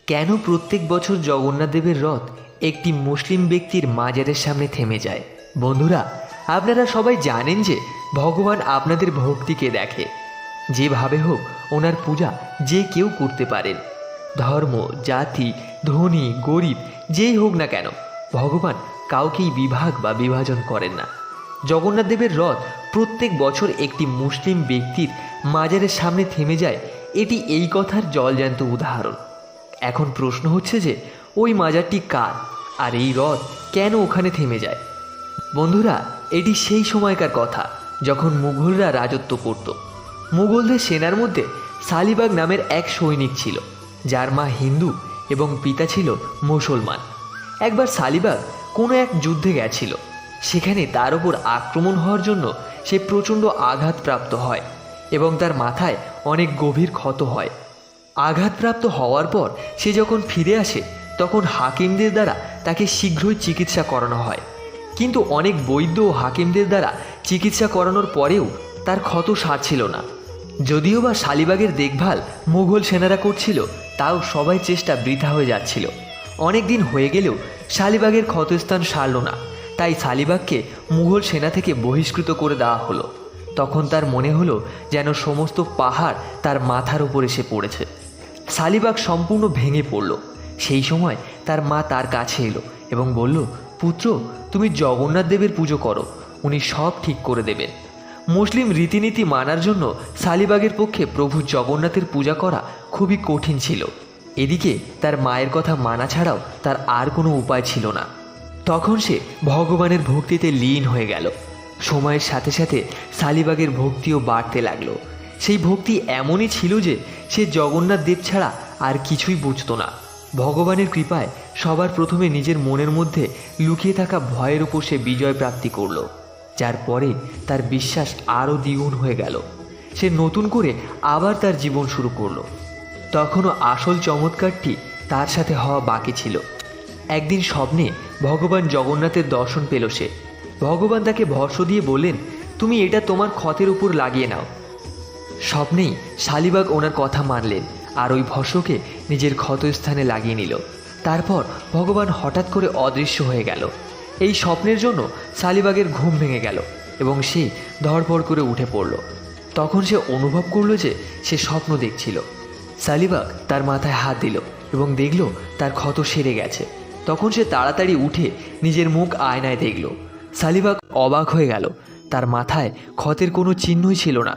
কেন প্রত্যেক বছর জগন্নাথ দেবের রথ একটি মুসলিম ব্যক্তির মাজারের সামনে থেমে যায়? বন্ধুরা, আপনারা সবাই জানেন যে ভগবান আপনাদের ভক্তিকে দেখে। যেভাবে হোক ওনার পূজা যে কেউ করতে পারেন। ধর্ম, জাতি, ধনী, গরিব যেই হোক না কেন, ভগবান কাউকেই বিভাগ বা বিভাজন করেন না। জগন্নাথ দেবের রথ প্রত্যেক বছর একটি মুসলিম ব্যক্তির মাজারের সামনে থেমে যায়, এটি এই কথার জলজ্যান্ত উদাহরণ। এখন প্রশ্ন হচ্ছে যে ওই মাজারটি কার, আর এই রথ কেন ওখানে থেমে যায়? বন্ধুরা, এটি সেই সময়কার কথা যখন মুঘলরা রাজত্ব করত। মুঘলদের সেনার মধ্যে শালিবাগ নামের এক সৈনিক ছিল, যার মা হিন্দু এবং পিতা ছিল মুসলমান। একবার শালিবাগ কোনো এক যুদ্ধে গেছিল। সেখানে তার উপর আক্রমণ হওয়ার জন্য সে প্রচণ্ড আঘাতপ্রাপ্ত হয় এবং তার মাথায় অনেক গভীর ক্ষত হয়। আঘাতপ্রাপ্ত হওয়ার পর সে যখন ফিরে আসে, তখন হাকিমদের দ্বারা তাকে শীঘ্রই চিকিৎসা করানো হয়। কিন্তু অনেক বৈদ্য ও হাকিমদের দ্বারা চিকিৎসা করানোর পরেও তার ক্ষত সারছিল না। যদিও বা শালিবাগের দেখভাল মুঘল সেনারা করছিল, তাও সবাই চেষ্টা বৃথা হয়ে যাচ্ছিল। অনেক দিন হয়ে গেলেও শালিবাগের ক্ষতস্থান সারল না। তাই শালিবাগকে মুঘল সেনা থেকে বহিষ্কৃত করে দেওয়া হলো। তখন তার মনে হলো যেন সমস্ত পাহাড় তার মাথার উপর এসে পড়েছে। শালিবাগ সম্পূর্ণ ভেঙে পড়ল। সেই সময় তার মা তার কাছে এলো এবং বলল, পুত্র, তুমি জগন্নাথ দেবের পুজো করো, উনি সব ঠিক করে দেবেন। মুসলিম রীতিনীতি মানার জন্য শালিবাগের পক্ষে প্রভু জগন্নাথের পূজা করা খুবই কঠিন ছিল। এদিকে তার মায়ের কথা মানা ছাড়াও তার আর কোনো উপায় ছিল না। তখন সে ভগবানের ভক্তিতে লীন হয়ে গেল। সময়ের সাথে সাথে শালিবাগের ভক্তিও বাড়তে লাগলো। সেই ভক্তি এমনই ছিল যে সে জগন্নাথ দেব ছাড়া আর কিছুই বুঝতো না। ভগবানের কৃপায় সবার প্রথমে নিজের মনের মধ্যে লুকিয়ে থাকা ভয়ের উপর সে বিজয় প্রাপ্তি করল, যার পরে তার বিশ্বাস আরও দ্বিগুণ হয়ে গেল। সে নতুন করে আবার তার জীবন শুরু করলো। তখনও আসল চমৎকারটি তার সাথে হওয়া বাকি ছিল। একদিন স্বপ্নে ভগবান জগন্নাথের দর্শন পেল সে। ভগবান তাকে ভস্ম দিয়ে বললেন, তুমি এটা তোমার ক্ষতের উপর লাগিয়ে নাও। স্বপ্নেই শালিবাগ ওনার কথা মানলেন আর ওই ভস্মকে নিজের ক্ষতস্থানে লাগিয়ে নিল। তারপর ভগবান হঠাৎ করে অদৃশ্য হয়ে গেল। এই স্বপ্নের জন্য শালিবাগের ঘুম ভেঙে গেল এবং সে ধড়ফড় করে উঠে পড়ল। তখন সে অনুভব করল যে সে স্বপ্ন দেখছিল। শালিবাগ তার মাথায় হাত দিল এবং দেখল তার ক্ষত সেরে গেছে। তখন সে তাড়াতাড়ি উঠে নিজের মুখ আয়নায় দেখল। শালিবাগ অবাক হয়ে গেল। তার মাথায় ক্ষতের কোনো চিহ্নই ছিল না।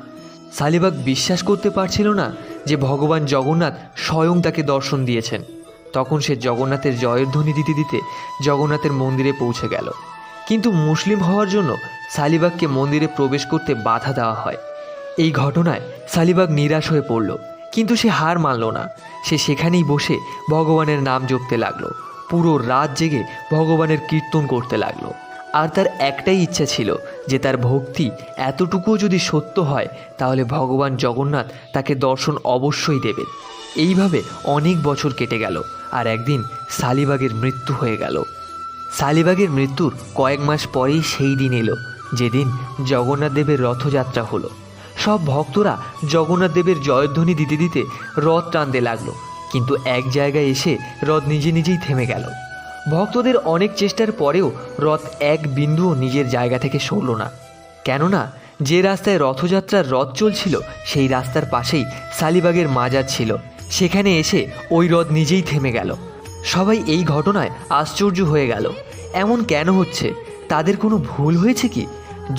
শালিবাগ বিশ্বাস করতে পারছিল না যে ভগবান জগন্নাথ স্বয়ং তাকে দর্শন দিয়েছেন। তখন সে জগন্নাথের জয়ের ধ্বনি দিতে দিতে জগন্নাথের মন্দিরে পৌঁছে গেল। কিন্তু মুসলিম হওয়ার জন্য শালিবাগকে মন্দিরে প্রবেশ করতে বাধা দেওয়া হয়। এই ঘটনায় শালিবাগ নিরাশ হয়ে পড়ল, কিন্তু সে হার মানল না। সে সেখানেই বসে ভগবানের নাম জপতে লাগলো। পুরো রাত জেগে ভগবানের কীর্তন করতে লাগলো। আর তার একটাই ইচ্ছা ছিল যে তার ভক্তি এতটুকুও যদি সত্য হয়, তাহলে ভগবান জগন্নাথ তাকে দর্শন অবশ্যই দেবেন। এইভাবে অনেক বছর কেটে গেল আর একদিন শালিবাগের মৃত্যু হয়ে গেল। শালিবাগের মৃত্যুর কয়েক মাস পরেই সেই দিন এলো যেদিন জগন্নাথ দেবের রথযাত্রা হলো। সব ভক্তরা জগন্নাথ দেবের জয়ধ্বনি দিতে দিতে রথ টানতে লাগলো, কিন্তু এক জায়গায় এসে রথ নিজে নিজেই থেমে গেল। ভক্তদের অনেক চেষ্টার পরেও রথ এক বিন্দুও নিজের জায়গা থেকে সরল না। কেননা যে রাস্তায় রথযাত্রার রথ চলছিল সেই রাস্তার পাশেই শালিবাগের মাজার ছিল। সেখানে এসে ওই রথ নিজেই থেমে গেল। সবাই এই ঘটনায় আশ্চর্য হয়ে গেল। এমন কেন হচ্ছে? তাদের কোনো ভুল হয়েছে কি?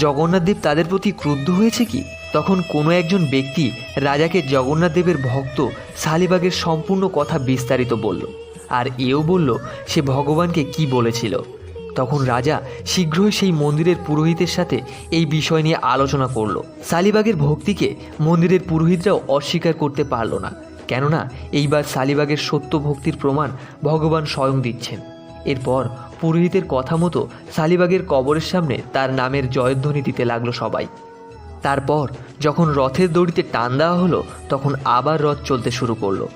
জগন্নাথ দেব তাদের প্রতি ক্রুদ্ধ হয়েছে কি? তখন কোনো একজন ব্যক্তি রাজাকে জগন্নাথ দেবের ভক্ত শালিবাগের সম্পূর্ণ কথা বিস্তারিত বলল, আর এও বলল সে ভগবানকে কি বলেছিল। তখন রাজা শীঘ্রই সেই মন্দিরের পুরোহিতের সাথে এই বিষয় নিয়ে আলোচনা করল। শালিবাগের ভক্তিকে মন্দিরের পুরোহিতরাও অস্বীকার করতে পারল না, কেননা এইবার শালিবাগের সত্য ভক্তির প্রমাণ ভগবান স্বয়ং দিচ্ছেন। এরপর পুরোহিতের কথা মতো শালিবাগের কবরের সামনে তার নামের জয়ধ্বনি দিতে লাগলো সবাই। তারপর যখন রথের দড়িতে টান দেওয়া হলো, তখন আবার রথ চলতে শুরু করলো।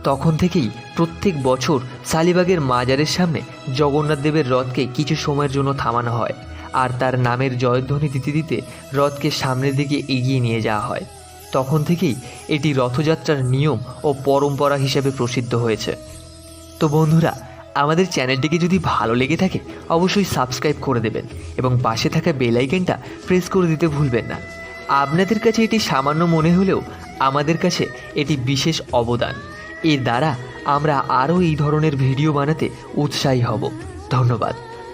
তখন থেকেই প্রত্যেক বছর শালিবাগের মাজারের সামনে জগন্নাথ দেবের রথকে কিছু সময়ের জন্য থামানো হয় আর তার নামের জয়ধ্বনি দিতে দিতে রথকে সামনের দিকে এগিয়ে নিয়ে যাওয়া হয়। তখন থেকেই এটি রথযাত্রার নিয়ম ও পরম্পরা হিসেবে প্রসিদ্ধ হয়েছে। তো বন্ধুরা, আমাদের চ্যানেলটিকে যদি ভালো লেগে থাকে অবশ্যই সাবস্ক্রাইব করে দেবেন এবং পাশে থাকা বেল আইকনটা প্রেস করে দিতে ভুলবেন না। আপনাদের কাছে এটি সামান্য মনে হলেও আমাদের কাছে এটি বিশেষ অবদান। এর দ্বারা আমরা আরও এই ধরনের ভিডিও বানাতে উৎসাহী হব। ধন্যবাদ।